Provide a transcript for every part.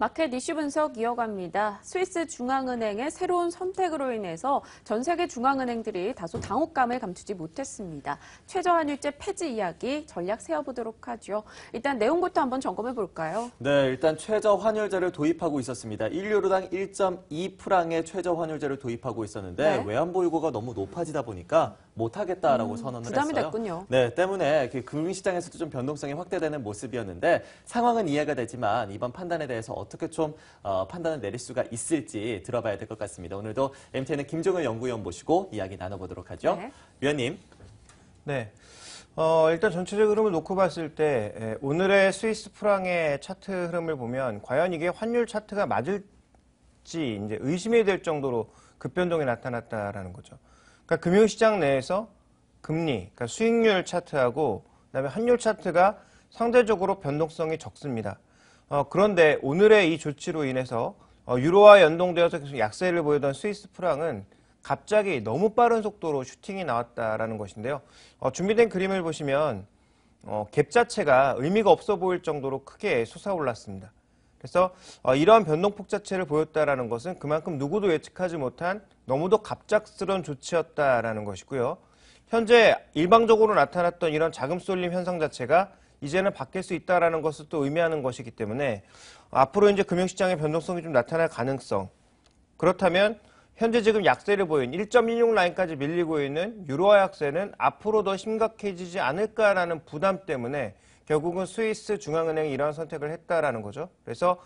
마켓 이슈 분석 이어갑니다. 스위스 중앙은행의 새로운 선택으로 인해서 전 세계 중앙은행들이 다소 당혹감을 감추지 못했습니다. 최저환율제 폐지 이야기 전략 세워보도록 하죠. 일단 내용부터 한번 점검해 볼까요? 네, 일단 최저환율제를 도입하고 있었습니다. 1유로당 1.2프랑의 최저환율제를 도입하고 있었는데 네. 외환보유고가 너무 높아지다 보니까 못하겠다라고 선언을 부담이 했어요. 됐군요. 네, 때문에 금융시장에서도 좀 변동성이 확대되는 모습이었는데 상황은 이해가 되지만 이번 판단에 대해서 어떻게 좀 판단을 내릴 수가 있을지 들어봐야 될 것 같습니다. 오늘도 MTN의 김종을 연구위원 모시고 이야기 나눠보도록 하죠. 네. 위원님. 네. 일단 전체적 흐름을 놓고 봤을 때 오늘의 스위스 프랑의 차트 흐름을 보면 과연 이게 환율 차트가 맞을지 이제 의심이 될 정도로 급변동이 나타났다라는 거죠. 그러니까 금융시장 내에서 금리, 그러니까 수익률 차트하고 그다음에 환율 차트가 상대적으로 변동성이 적습니다. 그런데 오늘의 이 조치로 인해서 유로와 연동되어서 계속 약세를 보이던 스위스 프랑은 갑자기 너무 빠른 속도로 슈팅이 나왔다라는 것인데요. 준비된 그림을 보시면 갭 자체가 의미가 없어 보일 정도로 크게 솟아올랐습니다. 그래서 이러한 변동폭 자체를 보였다라는 것은 그만큼 누구도 예측하지 못한 너무도 갑작스러운 조치였다라는 것이고요. 현재 일방적으로 나타났던 이런 자금 쏠림 현상 자체가 이제는 바뀔 수 있다라는 것을 또 의미하는 것이기 때문에 앞으로 이제 금융시장의 변동성이 좀 나타날 가능성. 그렇다면 현재 지금 약세를 보인 1.16 라인까지 밀리고 있는 유로화 약세는 앞으로 더 심각해지지 않을까라는 부담 때문에 결국은 스위스 중앙은행이 이러한 선택을 했다라는 거죠. 그래서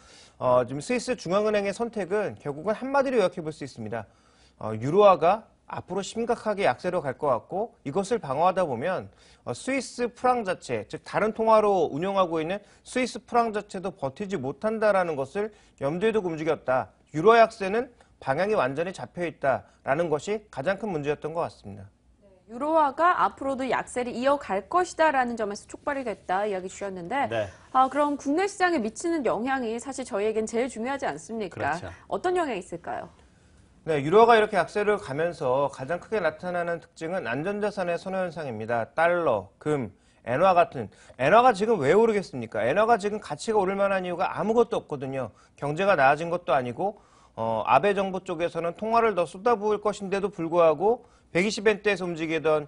지금 스위스 중앙은행의 선택은 결국은 한마디로 요약해 볼 수 있습니다. 유로화가 앞으로 심각하게 약세로 갈 것 같고 이것을 방어하다 보면 스위스 프랑 자체, 즉 다른 통화로 운영하고 있는 스위스 프랑 자체도 버티지 못한다라는 것을 염두에 두고 움직였다. 유로 약세는 방향이 완전히 잡혀있다라는 것이 가장 큰 문제였던 것 같습니다. 유로화가 앞으로도 약세를 이어갈 것이다라는 점에서 촉발이 됐다 이야기 주셨는데 네. 그럼 국내 시장에 미치는 영향이 사실 저희에겐 제일 중요하지 않습니까? 그렇죠. 어떤 영향이 있을까요? 네, 유로화가 이렇게 약세를 가면서 가장 크게 나타나는 특징은 안전자산의 선호 현상입니다. 달러, 금, 엔화 같은. 엔화가 지금 왜 오르겠습니까? 엔화가 지금 가치가 오를 만한 이유가 아무것도 없거든요. 경제가 나아진 것도 아니고 아베 정부 쪽에서는 통화를 더 쏟아부을 것인데도 불구하고 120엔대에서 움직이던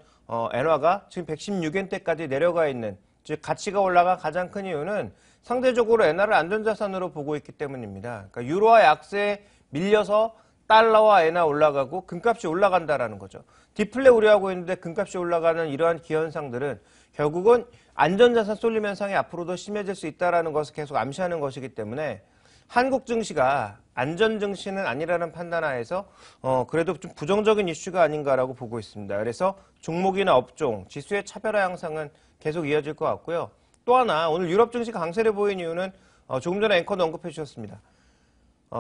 엔화가 지금 116엔대까지 내려가 있는, 즉 가치가 올라간 가장 큰 이유는 상대적으로 엔화를 안전자산으로 보고 있기 때문입니다. 그러니까 유로화 약세에 밀려서 달러와 엔화 올라가고 금값이 올라간다라는 거죠. 디플레 우려하고 있는데 금값이 올라가는 이러한 기현상들은 결국은 안전자산 쏠림 현상이 앞으로도 심해질 수 있다는 것을 계속 암시하는 것이기 때문에 한국 증시가 안전 증시는 아니라는 판단하에서 그래도 좀 부정적인 이슈가 아닌가라고 보고 있습니다. 그래서 종목이나 업종, 지수의 차별화 양상은 계속 이어질 것 같고요. 또 하나 오늘 유럽 증시가 강세를 보인 이유는 조금 전에 앵커도 언급해 주셨습니다.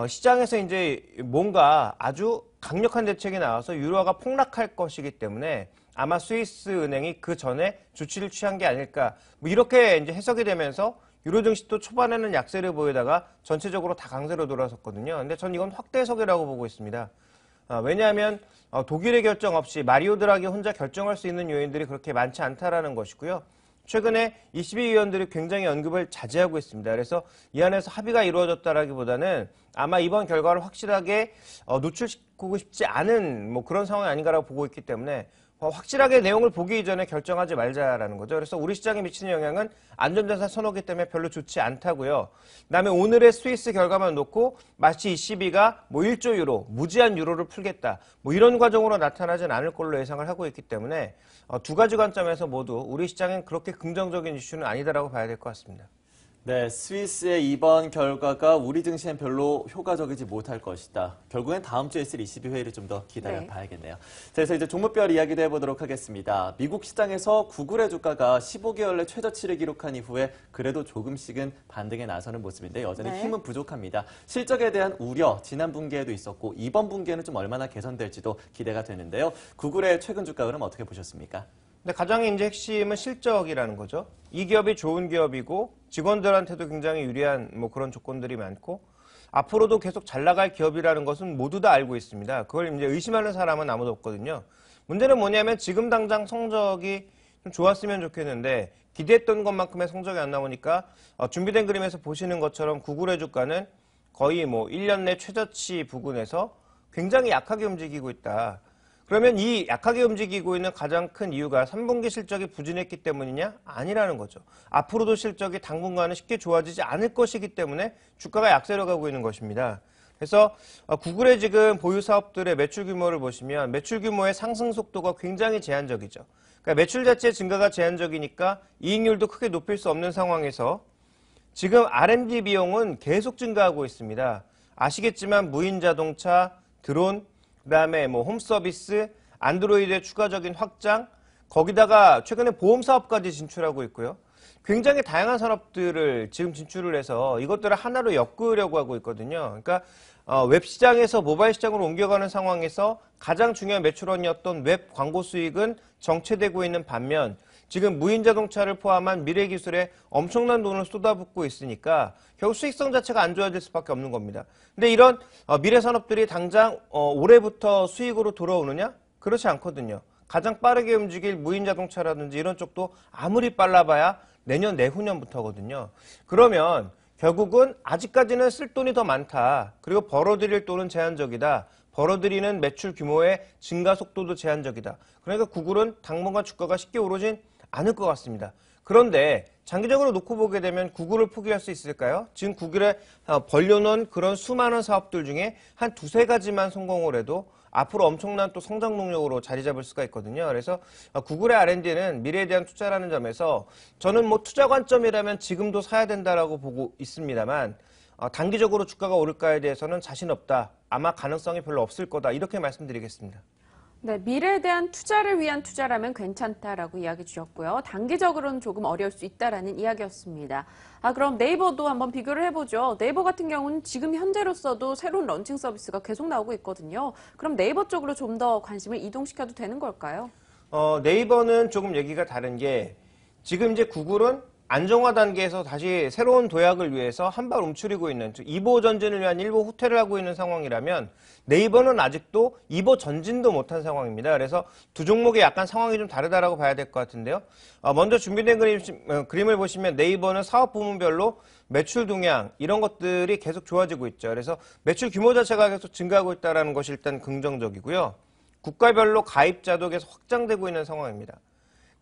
시장에서 이제 뭔가 아주 강력한 대책이 나와서 유로화가 폭락할 것이기 때문에 아마 스위스 은행이 그 전에 조치를 취한 게 아닐까. 뭐 이렇게 이제 해석이 되면서 유로 증시도 초반에는 약세를 보이다가 전체적으로 다 강세로 돌아섰거든요. 근데 전 이건 확대 해석이라고 보고 있습니다. 왜냐하면 독일의 결정 없이 마리오 드라기 혼자 결정할 수 있는 요인들이 그렇게 많지 않다라는 것이고요. 최근에 22위원들이 굉장히 언급을 자제하고 있습니다. 그래서 이 안에서 합의가 이루어졌다라기보다는 아마 이번 결과를 확실하게 노출시키고 싶지 않은 뭐 그런 상황이 아닌가라고 보고 있기 때문에 확실하게 내용을 보기 이전에 결정하지 말자라는 거죠. 그래서 우리 시장에 미치는 영향은 안전자산 선호기 때문에 별로 좋지 않다고요. 그다음에 오늘의 스위스 결과만 놓고 마치 ECB가 뭐 1조 유로, 무제한 유로를 풀겠다. 뭐 이런 과정으로 나타나진 않을 걸로 예상을 하고 있기 때문에 두 가지 관점에서 모두 우리 시장엔 그렇게 긍정적인 이슈는 아니다라고 봐야 될 것 같습니다. 네, 스위스의 이번 결과가 우리 증시엔 별로 효과적이지 못할 것이다. 결국엔 다음 주에 있을 ECB 회의를 좀 더 기다려 봐야겠네요. 자, 그래서 이제 종목별 이야기도 해보도록 하겠습니다. 미국 시장에서 구글의 주가가 15개월 내 최저치를 기록한 이후에 그래도 조금씩은 반등에 나서는 모습인데 여전히 힘은 부족합니다. 실적에 대한 우려, 지난 분기에도 있었고 이번 분기에는 좀 얼마나 개선될지도 기대가 되는데요. 구글의 최근 주가 흐름 어떻게 보셨습니까? 근데 가장 이제 핵심은 실적이라는 거죠. 이 기업이 좋은 기업이고 직원들한테도 굉장히 유리한 뭐 그런 조건들이 많고 앞으로도 계속 잘 나갈 기업이라는 것은 모두 다 알고 있습니다. 그걸 이제 의심하는 사람은 아무도 없거든요. 문제는 뭐냐면 지금 당장 성적이 좀 좋았으면 좋겠는데 기대했던 것만큼의 성적이 안 나오니까 준비된 그림에서 보시는 것처럼 구글의 주가는 거의 뭐 1년 내 최저치 부근에서 굉장히 약하게 움직이고 있다. 그러면 이 약하게 움직이고 있는 가장 큰 이유가 3분기 실적이 부진했기 때문이냐? 아니라는 거죠. 앞으로도 실적이 당분간은 쉽게 좋아지지 않을 것이기 때문에 주가가 약세로 가고 있는 것입니다. 그래서 구글의 지금 보유 사업들의 매출 규모를 보시면 매출 규모의 상승 속도가 굉장히 제한적이죠. 그러니까 매출 자체 증가가 제한적이니까 이익률도 크게 높일 수 없는 상황에서 지금 R&D 비용은 계속 증가하고 있습니다. 아시겠지만 무인 자동차, 드론, 그다음에 뭐 홈서비스, 안드로이드의 추가적인 확장, 거기다가 최근에 보험 사업까지 진출하고 있고요. 굉장히 다양한 산업들을 지금 진출을 해서 이것들을 하나로 엮으려고 하고 있거든요. 그러니까 웹 시장에서 모바일 시장으로 옮겨가는 상황에서 가장 중요한 매출원이었던 웹 광고 수익은 정체되고 있는 반면 지금 무인 자동차를 포함한 미래 기술에 엄청난 돈을 쏟아붓고 있으니까 결국 수익성 자체가 안 좋아질 수밖에 없는 겁니다. 근데 이런 미래 산업들이 당장 올해부터 수익으로 돌아오느냐? 그렇지 않거든요. 가장 빠르게 움직일 무인 자동차라든지 이런 쪽도 아무리 빨라봐야 내년 내후년부터거든요. 그러면 결국은 아직까지는 쓸 돈이 더 많다. 그리고 벌어들일 돈은 제한적이다. 벌어들이는 매출 규모의 증가 속도도 제한적이다. 그러니까 구글은 당분간 주가가 쉽게 오르진 않을 것 같습니다. 그런데 장기적으로 놓고 보게 되면 구글을 포기할 수 있을까요? 지금 구글에 벌려놓은 그런 수많은 사업들 중에 한 두세 가지만 성공을 해도 앞으로 엄청난 또 성장 동력으로 자리 잡을 수가 있거든요. 그래서 구글의 R&D는 미래에 대한 투자라는 점에서 저는 뭐 투자 관점이라면 지금도 사야 된다라고 보고 있습니다만 단기적으로 주가가 오를까에 대해서는 자신 없다. 아마 가능성이 별로 없을 거다. 이렇게 말씀드리겠습니다. 네, 미래에 대한 투자를 위한 투자라면 괜찮다라고 이야기 주셨고요. 단기적으로는 조금 어려울 수 있다라는 이야기였습니다. 그럼 네이버도 한번 비교를 해보죠. 네이버 같은 경우는 지금 현재로서도 새로운 런칭 서비스가 계속 나오고 있거든요. 그럼 네이버 쪽으로 좀 더 관심을 이동시켜도 되는 걸까요? 네이버는 조금 얘기가 다른 게 지금 이제 구글은 안정화 단계에서 다시 새로운 도약을 위해서 한 발 움츠리고 있는, 즉 2보 전진을 위한 1보 후퇴를 하고 있는 상황이라면 네이버는 아직도 2보 전진도 못한 상황입니다. 그래서 두 종목의 약간 상황이 좀 다르다라고 봐야 될 것 같은데요. 먼저 준비된 그림을 보시면 네이버는 사업 부문별로 매출 동향 이런 것들이 계속 좋아지고 있죠. 그래서 매출 규모 자체가 계속 증가하고 있다는 것이 일단 긍정적이고요. 국가별로 가입자도 계속 확장되고 있는 상황입니다.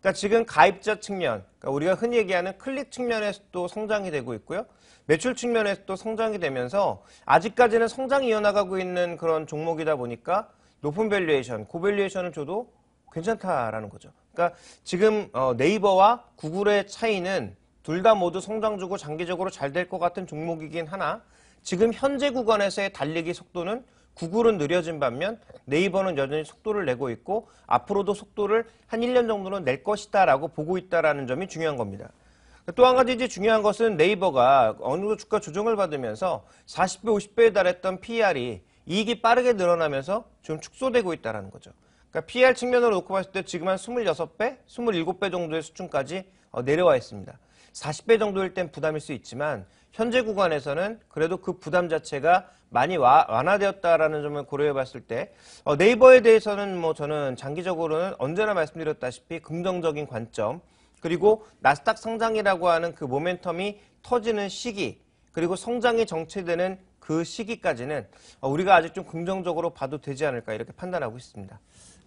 그러니까 지금 가입자 측면, 그러니까 우리가 흔히 얘기하는 클릭 측면에서도 성장이 되고 있고요. 매출 측면에서도 성장이 되면서 아직까지는 성장이 이어나가고 있는 그런 종목이다 보니까 높은 밸류에이션, 고밸류에이션을 줘도 괜찮다라는 거죠. 그러니까 지금 네이버와 구글의 차이는 둘 다 모두 성장주고 장기적으로 잘 될 것 같은 종목이긴 하나 지금 현재 구간에서의 달리기 속도는 구글은 느려진 반면 네이버는 여전히 속도를 내고 있고 앞으로도 속도를 한 1년 정도는 낼 것이다 라고 보고 있다는 점이 중요한 겁니다. 또 한 가지 이제 중요한 것은 네이버가 어느 정도 주가 조정을 받으면서 40배, 50배에 달했던 PER이 이익이 빠르게 늘어나면서 좀 축소되고 있다는 거죠. 그러니까 PER 측면으로 놓고 봤을 때 지금 한 26배, 27배 정도의 수준까지 내려와 있습니다. 40배 정도일 땐 부담일 수 있지만 현재 구간에서는 그래도 그 부담 자체가 많이 완화되었다라는 점을 고려해 봤을 때 네이버에 대해서는 뭐 저는 장기적으로는 언제나 말씀드렸다시피 긍정적인 관점 그리고 나스닥 상장이라고 하는 그 모멘텀이 터지는 시기 그리고 성장이 정체되는 그 시기까지는 우리가 아직 좀 긍정적으로 봐도 되지 않을까 이렇게 판단하고 있습니다.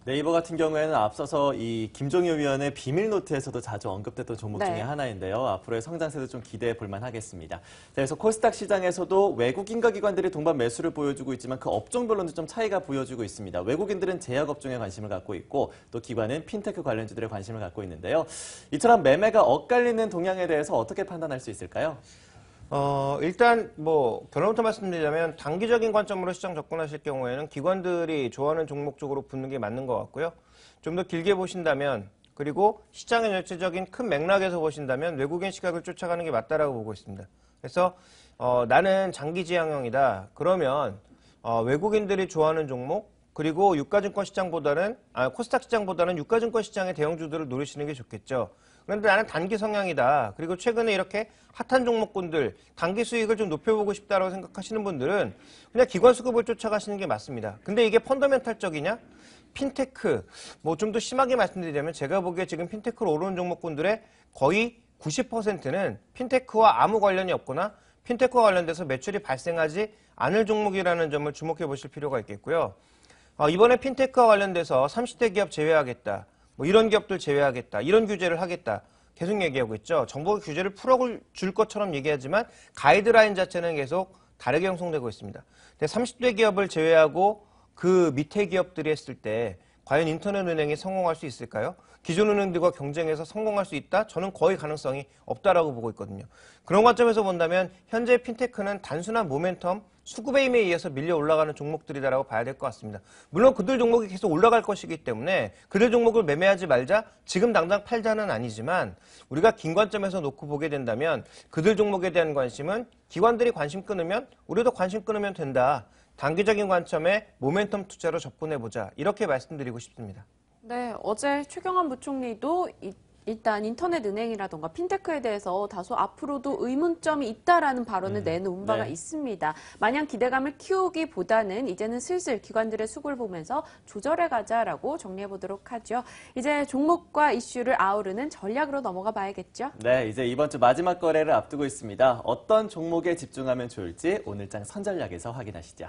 네이버 같은 경우에는 앞서서 이 김종효 위원의 비밀노트에서도 자주 언급됐던 종목 중에 하나인데요. 앞으로의 성장세도 좀 기대해 볼만 하겠습니다. 그래서 코스닥 시장에서도 외국인과 기관들이 동반 매수를 보여주고 있지만 그 업종별로는 좀 차이가 보여주고 있습니다. 외국인들은 제약업종에 관심을 갖고 있고 또 기관은 핀테크 관련주들에 관심을 갖고 있는데요. 이처럼 매매가 엇갈리는 동향에 대해서 어떻게 판단할 수 있을까요? 일단 결론부터 말씀드리자면 단기적인 관점으로 시장 접근하실 경우에는 기관들이 좋아하는 종목 쪽으로 붙는 게 맞는 것 같고요. 좀 더 길게 보신다면 그리고 시장의 전체적인 큰 맥락에서 보신다면 외국인 시각을 쫓아가는 게 맞다라고 보고 있습니다. 그래서 나는 장기 지향형이다. 그러면 외국인들이 좋아하는 종목 그리고 유가증권 시장보다는 코스닥 시장보다는 유가증권 시장의 대형주들을 노리시는 게 좋겠죠. 그런데 나는 단기 성향이다. 그리고 최근에 이렇게 핫한 종목군들 단기 수익을 좀 높여보고 싶다라고 생각하시는 분들은 그냥 기관 수급을 쫓아가시는 게 맞습니다. 근데 이게 펀더멘탈적이냐? 핀테크 좀 더 심하게 말씀드리자면 제가 보기에 지금 핀테크로 오르는 종목군들의 거의 90%는 핀테크와 아무 관련이 없거나 핀테크와 관련돼서 매출이 발생하지 않을 종목이라는 점을 주목해 보실 필요가 있겠고요. 이번에 핀테크와 관련돼서 30대 기업 제외하겠다, 뭐 이런 기업들 제외하겠다, 이런 규제를 하겠다 계속 얘기하고 있죠. 정부가 규제를 풀어줄 것처럼 얘기하지만 가이드라인 자체는 계속 다르게 형성되고 있습니다. 근데 30대 기업을 제외하고 그 밑에 기업들이 했을 때 과연 인터넷은행이 성공할 수 있을까요? 기존 은행들과 경쟁해서 성공할 수 있다? 저는 거의 가능성이 없다라고 보고 있거든요. 그런 관점에서 본다면 현재 핀테크는 단순한 모멘텀, 수급의 힘에 의해서 밀려 올라가는 종목들이다라고 봐야 될 것 같습니다. 물론 그들 종목이 계속 올라갈 것이기 때문에 그들 종목을 매매하지 말자, 지금 당장 팔자는 아니지만 우리가 긴 관점에서 놓고 보게 된다면 그들 종목에 대한 관심은 기관들이 관심 끊으면 우리도 관심 끊으면 된다. 단기적인 관점에 모멘텀 투자로 접근해보자. 이렇게 말씀드리고 싶습니다. 네, 어제 최경환 부총리도 일단 인터넷 은행이라던가 핀테크에 대해서 다소 앞으로도 의문점이 있다라는 발언을 내놓은 바가 네. 있습니다. 마냥 기대감을 키우기보다는 이제는 슬슬 기관들의 수급을 보면서 조절해 가자라고 정리해 보도록 하죠. 이제 종목과 이슈를 아우르는 전략으로 넘어가 봐야겠죠. 네, 이제 이번 주 마지막 거래를 앞두고 있습니다. 어떤 종목에 집중하면 좋을지 오늘장 선전략에서 확인하시죠.